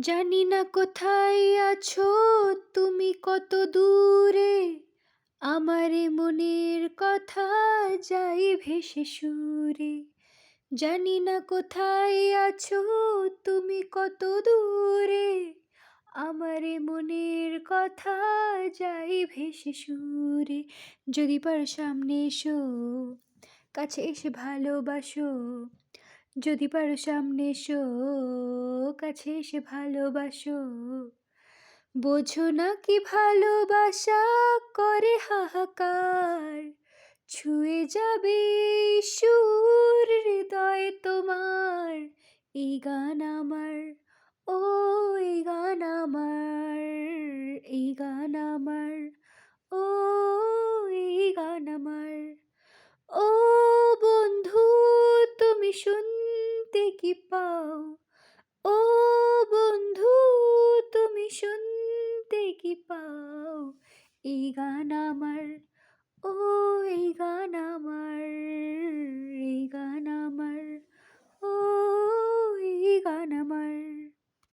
জানি না কোথায় আছো তুমি কত দূরে, আমার এ মনের কথা যাই ভেসে সুরে। জানি না কোথায় আছো তুমি কত দূরে, আমার এ মনের কথা যাই ভেসে সুরে। যদি পারো সামনে এসো, কাছে এসে ভালোবাসো। যদি পারো সামনে এসো, কাছে এসে ভালোবাসো। বোঝো না কি ভালোবাসা করে হাহাকার, ছুঁয়ে যাবে সুর হৃদয় তোমার। এই গান আমার, ও এই গান আমার, এই গান আমার, ও এই গান আমার। ও বন্ধু, তুমি শুনতে কি পাও? ও বন্ধু, তুমি শুনতে কি পাও? এই গান আমার,